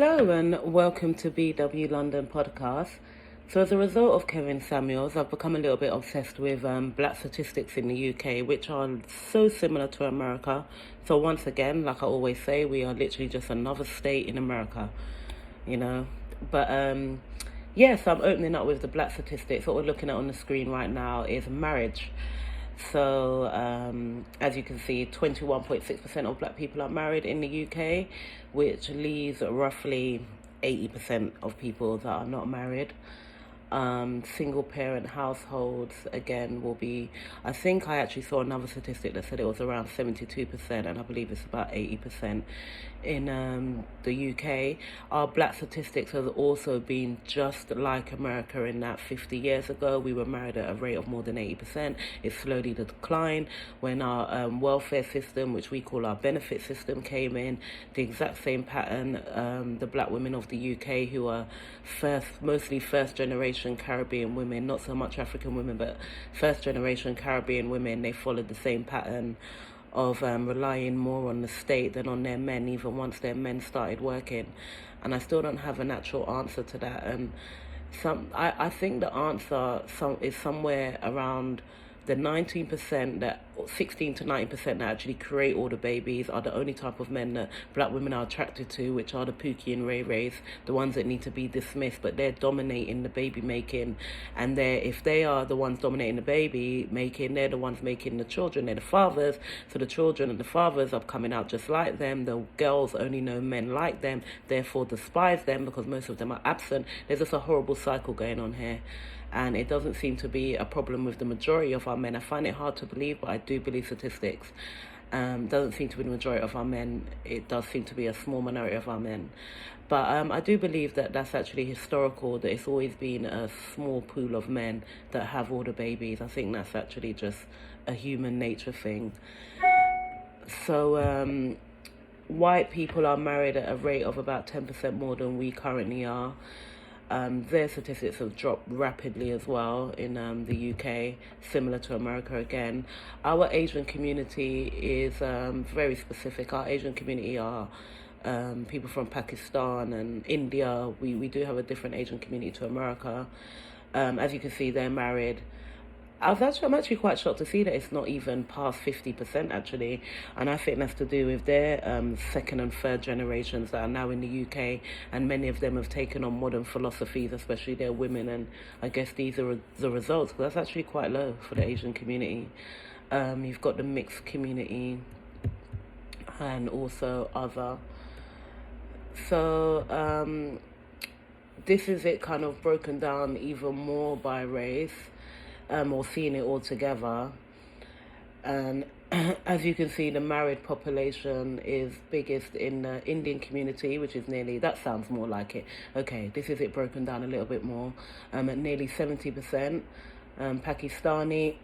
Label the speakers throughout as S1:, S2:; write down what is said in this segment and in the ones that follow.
S1: Hello and welcome to BW London podcast. So as a result of Kevin Samuels, I've become a little bit obsessed with black statistics in the UK, which are so similar to America. So once again, like I always say, we are literally just another state in America, you know. But yes, I'm opening up with the black statistics. What we're looking at on the screen right now is marriage. So, as you can see, 21.6% of black people are married in the UK, which leaves roughly 80% of people that are not married. Single parent households again will be, I think I actually saw another statistic that said it was around 72%, and I believe it's about 80% in the UK. Our black statistics has also been just like America in that 50 years ago we were married at a rate of more than 80%. It slowly declined when our welfare system, which we call our benefit system, came in. The exact same pattern. The black women of the UK who are mostly first generation Caribbean women, not so much African women, but first generation Caribbean women, they followed the same pattern of relying more on the state than on their men, even once their men started working. And I still don't have an actual answer to that. And I think the answer is somewhere around the 19% that 16 to 90% that actually create all the babies are the only type of men that black women are attracted to, which are the Pookie and Ray Rays, the ones that need to be dismissed, but they're dominating the baby making. And if they are the ones dominating the baby making, they're the ones making the children, they're the fathers. So the children and the fathers are coming out just like them. The girls only know men like them, therefore despise them because most of them are absent. There's just a horrible cycle going on here. And it doesn't seem to be a problem with the majority of our men. I find it hard to believe, but I do believe statistics. Doesn't seem to be the majority of our men. It does seem to be a small minority of our men. But I do believe that that's actually historical, that it's always been a small pool of men that have all the babies. I think that's actually just a human nature thing. So white people are married at a rate of about 10% more than we currently are. Their statistics have dropped rapidly as well in the UK, similar to America again. Our Asian community is very specific. Our Asian community are people from Pakistan and India. We do have a different Asian community to America. As you can see, they're married. I'm actually quite shocked to see that it's not even past 50% actually, and I think that's to do with their second and third generations that are now in the UK, and many of them have taken on modern philosophies, especially their women, and I guess these are the results, because that's actually quite low for the Asian community. You've got the mixed community and also other. So this is it kind of broken down even more by race. Or seeing it all together. And as you can see, the married population is biggest in the Indian community, which is that sounds more like it. Okay, this is it broken down a little bit more. At nearly 70%. Pakistani,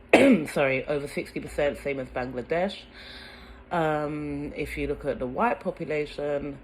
S1: sorry, over 60%, same as Bangladesh. If you look at the white population,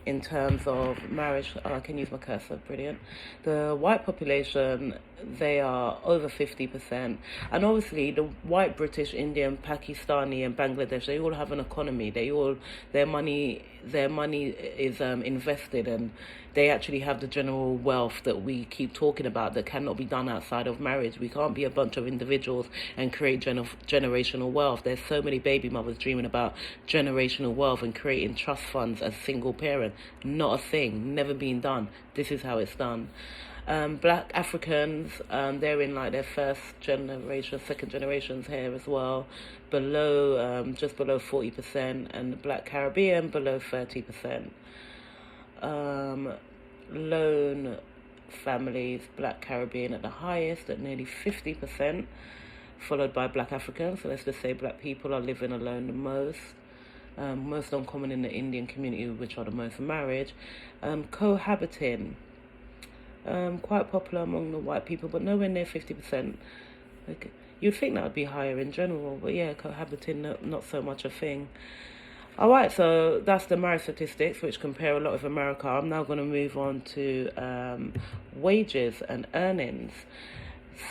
S1: in terms of marriage, I can use my cursor, brilliant. The white population, they are over 50%. And obviously the white, British, Indian, Pakistani and Bangladesh, they all have an economy. Their money is invested, and they actually have the general wealth that we keep talking about that cannot be done outside of marriage. We can't be a bunch of individuals and create generational wealth. There's so many baby mothers dreaming about generational wealth and creating trust funds as single parent. Not a thing, never been done. This is how it's done. Black Africans, they're in like their first generation, second generations here as well, just below 40%, and the Black Caribbean below 30%. Lone families, Black Caribbean at the highest at nearly 50%, followed by Black Africans. So let's just say Black people are living alone the most. Most uncommon in the Indian community, which are the most married. Cohabiting, quite popular among the white people, but nowhere near 50%. Okay. You'd think that would be higher in general, but yeah, cohabiting, not so much a thing. All right, so that's the marriage statistics, which compare a lot with America. I'm now going to move on to wages and earnings.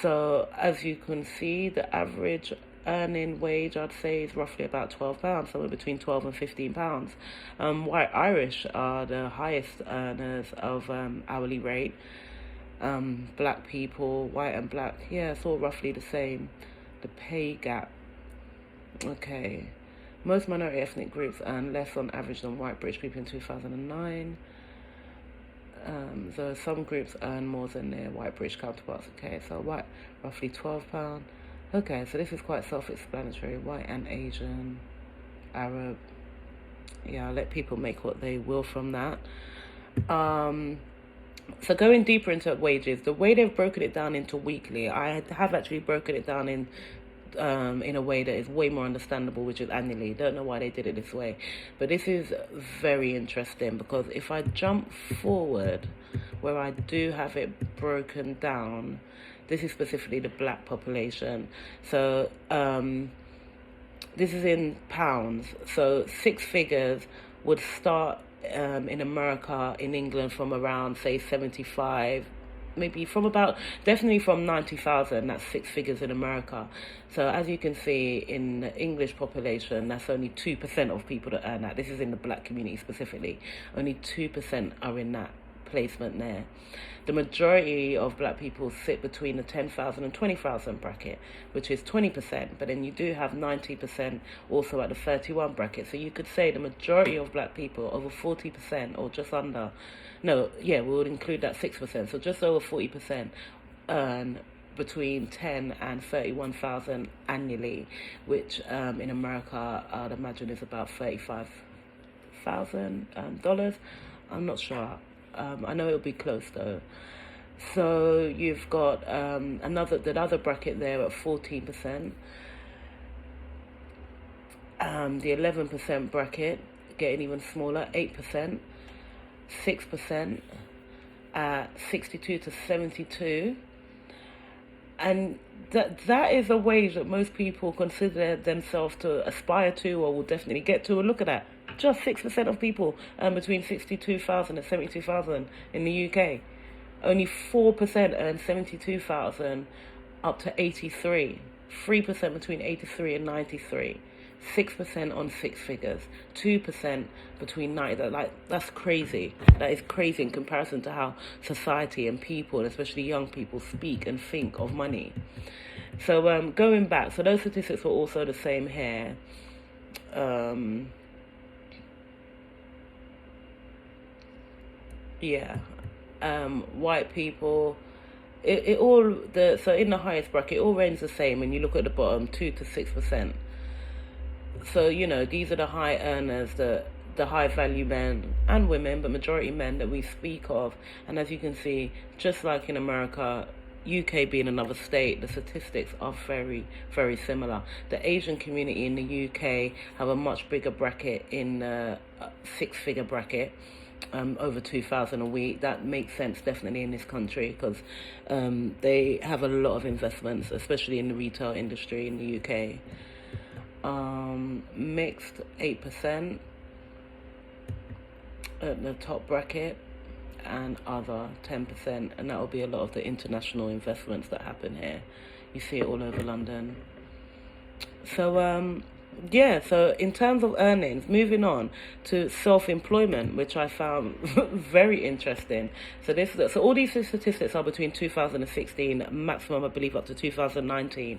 S1: So as you can see, the average earning wage, I'd say, is roughly about £12, somewhere between £12 and £15. White Irish are the highest earners of hourly rate. Black people, white and black, yeah, it's all roughly the same. The pay gap. Okay. Most minority ethnic groups earn less on average than white British people in 2009. So some groups earn more than their white British counterparts. Okay, so white, roughly £12. Okay, so this is quite self-explanatory. White and Asian, Arab. Yeah, I'll let people make what they will from that. So going deeper into wages, the way they've broken it down into weekly, I have actually broken it down in a way that is way more understandable, which is annually. Don't know why they did it this way, but this is very interesting because if I jump forward where I do have it broken down, this is specifically the black population. So this is in pounds. So six figures would start in America, in England, from around, say, 75, maybe from about, definitely from 90,000, that's six figures in America. So as you can see, in the English population, that's only 2% of people that earn that. This is in the black community specifically. Only 2% are in that placement there. The majority of black people sit between the 10,000 and 20,000 bracket, which is 20%, but then you do have 90% also at the 31 bracket. So you could say the majority of black people, over 40% or just under, no, yeah, we would include that 6%, so just over 40% earn between 10 and 31,000 annually, which in America I'd imagine is about $35,000. I'm not sure. I know it'll be close though. So you've got another bracket there at 14%. The 11% bracket getting even smaller, 8%, 6% at 62 to 72. And that is a wage that most people consider themselves to aspire to or will definitely get to. And look at that. Just 6% of people between 62,000 and 72,000 in the UK. Only 4% earn 72,000 up to 83. 3% between 83 and 93. 6% on six figures. 2% between 90. That's crazy. That is crazy in comparison to how society and people, especially young people, speak and think of money. So going back, so those statistics were also the same here. Yeah. White people, it all, so in the highest bracket, it all ranges the same. When you look at the bottom, 2 to 6%. So, these are the high earners, the high value men and women, but majority men that we speak of. And as you can see, just like in America, UK being another state, the statistics are very, very similar. The Asian community in the UK have a much bigger bracket in the six-figure bracket. Over 2,000 a week. That makes sense definitely in this country because they have a lot of investments, especially in the retail industry in the UK. Mixed 8% at the top bracket, and other 10%, and that will be a lot of the international investments that happen here. You see it all over London. So yeah, so in terms of earnings, moving on to self-employment, which I found very interesting. So all these statistics are between 2016, maximum I believe up to 2019.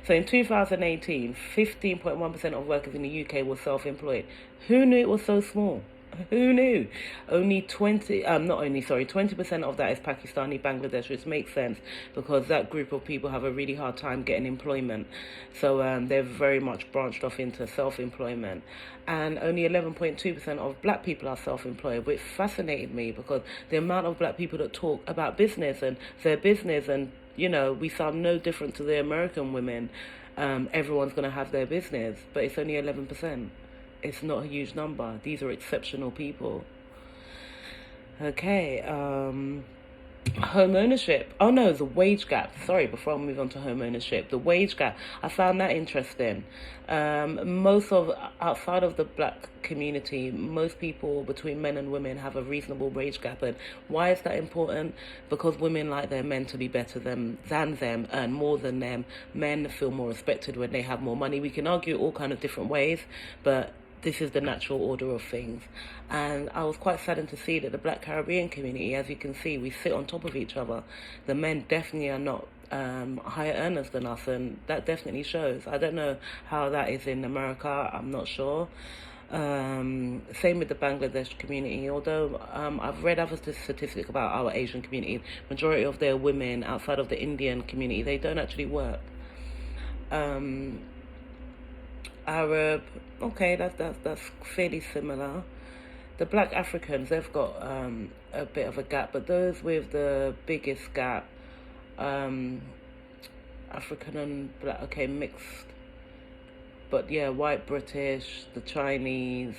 S1: So in 2018, 15.1% of workers in the UK were self-employed. Who knew it was so small? Who knew? 20% of that is Pakistani, Bangladesh, which makes sense because that group of people have a really hard time getting employment. So they're very much branched off into self-employment. And only 11.2% of black people are self-employed, which fascinated me because the amount of black people that talk about business and their business, and we sound no different to the American women. Everyone's going to have their business, but it's only 11%. It's not a huge number. These are exceptional people. Okay. Home ownership. Oh no, the wage gap. Sorry, before I move on to home ownership, the wage gap. I found that interesting. Most of outside of the black community, most people between men and women have a reasonable wage gap. And why is that important? Because women like their men to be better than them, earn more than them. Men feel more respected when they have more money. We can argue all kind of different ways, but this is the natural order of things. And I was quite saddened to see that the Black Caribbean community, as you can see, we sit on top of each other. The men definitely are not higher earners than us, and that definitely shows. I don't know how that is in America, I'm not sure. Same with the Bangladesh community, although I've read other statistics about our Asian community. Majority of their women outside of the Indian community, they don't actually work. Um, Arab, okay, that's fairly similar. The black Africans, they've got a bit of a gap, but those with the biggest gap, um, African and black, okay, mixed. But yeah, white British, the Chinese,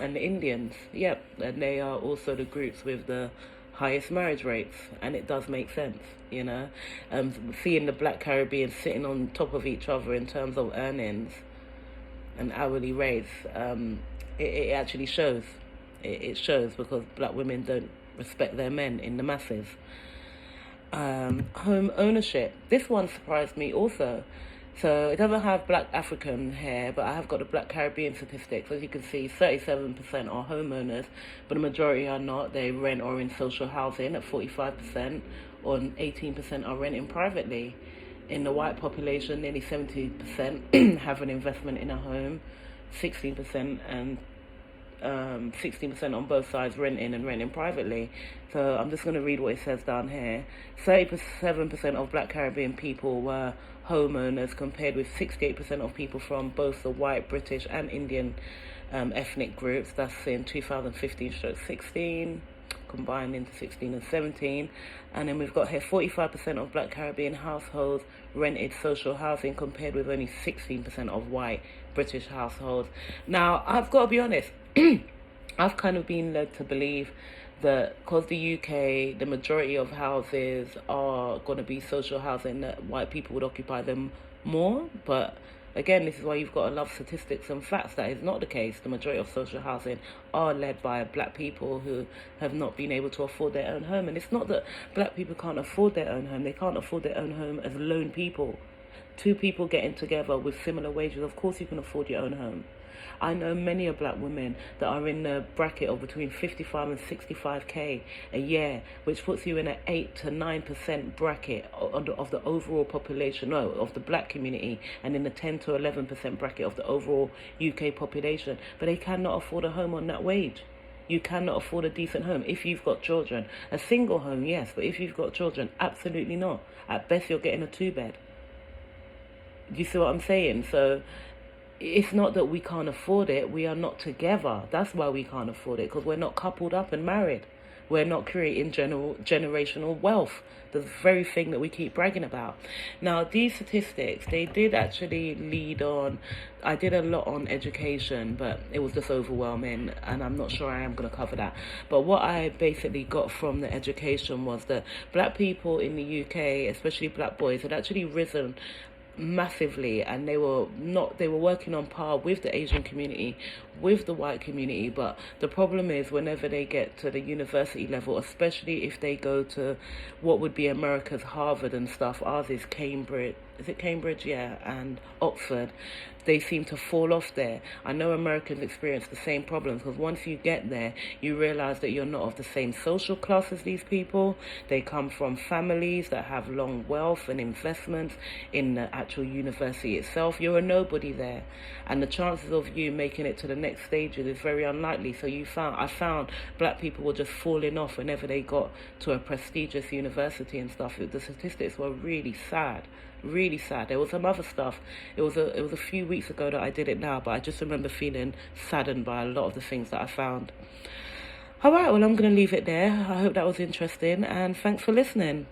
S1: and the Indians, yep, and they are also the groups with the highest marriage rates, and it does make sense, you know. Seeing the black Caribbean sitting on top of each other in terms of earnings and hourly rates, it actually shows. It shows because black women don't respect their men in the masses. Home ownership. This one surprised me also. So it doesn't have black African here, but I have got the black Caribbean statistics. As you can see, 37% are homeowners, but the majority are not. They rent or in social housing at 45%, or 18% are renting privately. In the white population, nearly 70% have an investment in a home, 16%, and 16% on both sides renting and renting privately. So I'm just going to read what it says down here. 37% of black Caribbean people were homeowners, compared with 68% of people from both the white, British and Indian ethnic groups. That's in 2015-16, combined into 16 and 17. And then we've got here 45% of black Caribbean households rented social housing, compared with only 16% of white British households. Now, I've got to be honest, I've kind of been led to believe that because the UK, the majority of houses are going to be social housing, that white people would occupy them more. But again, this is why you've got to love statistics and facts. That is not the case. The majority of social housing are led by black people who have not been able to afford their own home. And it's not that black people can't afford their own home. They can't afford their own home as lone people. Two people getting together with similar wages, of course you can afford your own home. I know many of black women that are in the bracket of between 55 and 65k a year, which puts you in an 8 to 9% bracket of the overall population, no, of the black community, and in the 10 to 11% bracket of the overall UK population. But they cannot afford a home on that wage. You cannot afford a decent home if you've got children. A single home, yes, but if you've got children, absolutely not. At best, you're getting a 2-bed. Do you see what I'm saying? So it's not that we can't afford it. We are not together. That's why we can't afford it, because we're not coupled up and married. We're not creating generational wealth, the very thing that we keep bragging about. Now, these statistics, they did actually lead on. I did a lot on education, but it was just overwhelming, and I'm not sure I am going to cover that. But what I basically got from the education was that black people in the UK, especially black boys, had actually risen massively, and they were working on par with the Asian community, with the white community. But the problem is, whenever they get to the university level, especially if they go to what would be America's Harvard and stuff, ours is Cambridge, is it Cambridge? Yeah, and Oxford. They seem to fall off there. I know Americans experience the same problems, because once you get there, you realize that you're not of the same social class as these people. They come from families that have long wealth and investments in the actual university itself. You're a nobody there, and the chances of you making it to the next stages is very unlikely. So I found black people were just falling off whenever they got to a prestigious university and stuff. The statistics were really sad. Really sad. There was some other stuff. It was a few weeks ago that I did it now, but I just remember feeling saddened by a lot of the things that I found. All right, well, I'm going to leave it there. I hope that was interesting, and thanks for listening.